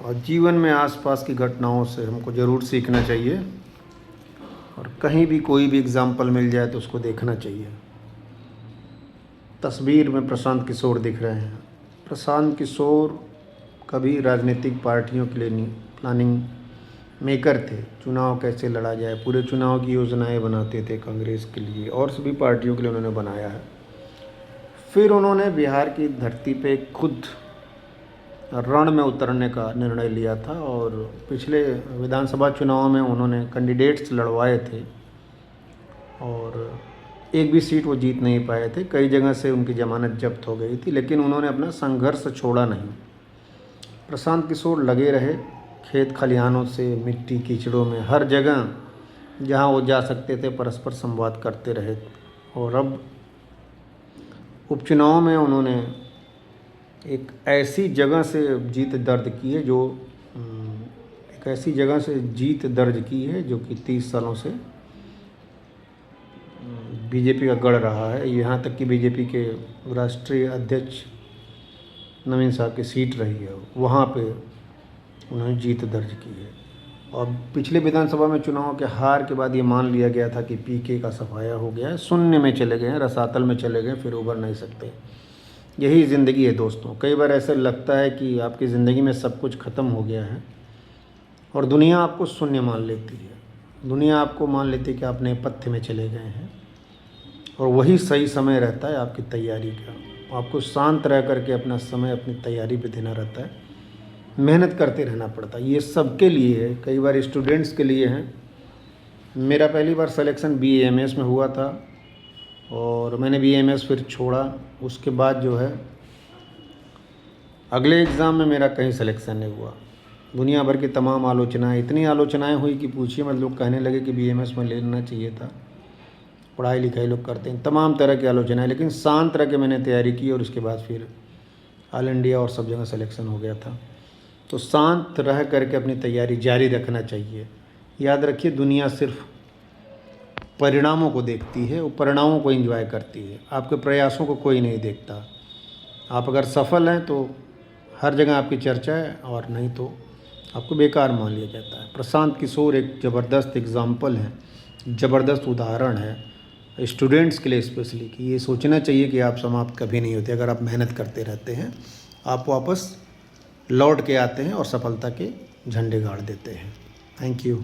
और जीवन में आसपास की घटनाओं से हमको ज़रूर सीखना चाहिए और कहीं भी कोई भी एग्ज़ाम्पल मिल जाए तो उसको देखना चाहिए। तस्वीर में प्रशांत किशोर दिख रहे हैं। प्रशांत किशोर कभी राजनीतिक पार्टियों के लिए प्लानिंग मेकर थे। चुनाव कैसे लड़ा जाए, पूरे चुनाव की योजनाएं बनाते थे कांग्रेस के लिए और सभी पार्टियों के लिए उन्होंने बनाया है। फिर उन्होंने बिहार की धरती पे खुद रण में उतरने का निर्णय लिया था और पिछले विधानसभा चुनाव में उन्होंने कैंडिडेट्स लड़वाए थे और एक भी सीट वो जीत नहीं पाए थे। कई जगह से उनकी ज़मानत जब्त हो गई थी, लेकिन उन्होंने अपना संघर्ष छोड़ा नहीं। प्रशांत किशोर लगे रहे खेत खलिहानों से, मिट्टी कीचड़ों में, हर जगह जहां वो जा सकते थे परस्पर संवाद करते रहे। और अब उपचुनाव में उन्होंने एक ऐसी जगह से जीत दर्ज की है एक ऐसी जगह से जीत दर्ज की है जो कि 30 सालों से बीजेपी का गढ़ रहा है। यहाँ तक कि बीजेपी के राष्ट्रीय अध्यक्ष नवीन साहब की सीट रही है, वहाँ पे उन्होंने जीत दर्ज की है। और पिछले विधानसभा में चुनाव के हार के बाद ये मान लिया गया था कि पीके का सफाया हो गया है, शून्य में चले गए हैं, रसातल में चले गए, फिर उभर नहीं सकते। यही ज़िंदगी है दोस्तों। कई बार ऐसा लगता है कि आपकी ज़िंदगी में सब कुछ ख़त्म हो गया है और दुनिया आपको शून्य मान लेती है। दुनिया आपको मान लेती है कि आप नेपथ्य में चले गए हैं और वही सही समय रहता है आपकी तैयारी का। आपको शांत रह करके अपना समय अपनी तैयारी पे देना रहता है, मेहनत करते रहना पड़ता है। ये सबके लिए है, कई बार स्टूडेंट्स के लिए है। मेरा पहली बार सिलेक्शन BAMS में हुआ था और मैंने BAMS फिर छोड़ा। उसके बाद जो है अगले एग्ज़ाम में मेरा कहीं सिलेक्शन नहीं हुआ। दुनिया भर की तमाम आलोचनाएं, इतनी आलोचनाएं हुई कि पूछिए मत। लोग कहने लगे कि BAMS में लेना चाहिए था, पढ़ाई लिखाई लोग करते हैं, तमाम तरह की आलोचनाएं। लेकिन शांत रह के मैंने तैयारी की और उसके बाद फिर ऑल इंडिया और सब जगह सिलेक्शन हो गया था। तो शांत रह करके अपनी तैयारी जारी रखना चाहिए। याद रखिए, दुनिया सिर्फ परिणामों को देखती है, वो परिणामों को एंजॉय करती है, आपके प्रयासों को कोई नहीं देखता। आप अगर सफल हैं तो हर जगह आपकी चर्चा है और नहीं तो आपको बेकार मान लिया जाता है। प्रशांत किशोर एक ज़बरदस्त एग्ज़ाम्पल है, ज़बरदस्त उदाहरण है स्टूडेंट्स के लिए स्पेशली, कि ये सोचना चाहिए कि आप समाप्त कभी नहीं होते। अगर आप मेहनत करते रहते हैं, आप वापस लौट के आते हैं और सफलता के झंडे गाड़ देते हैं। Thank you.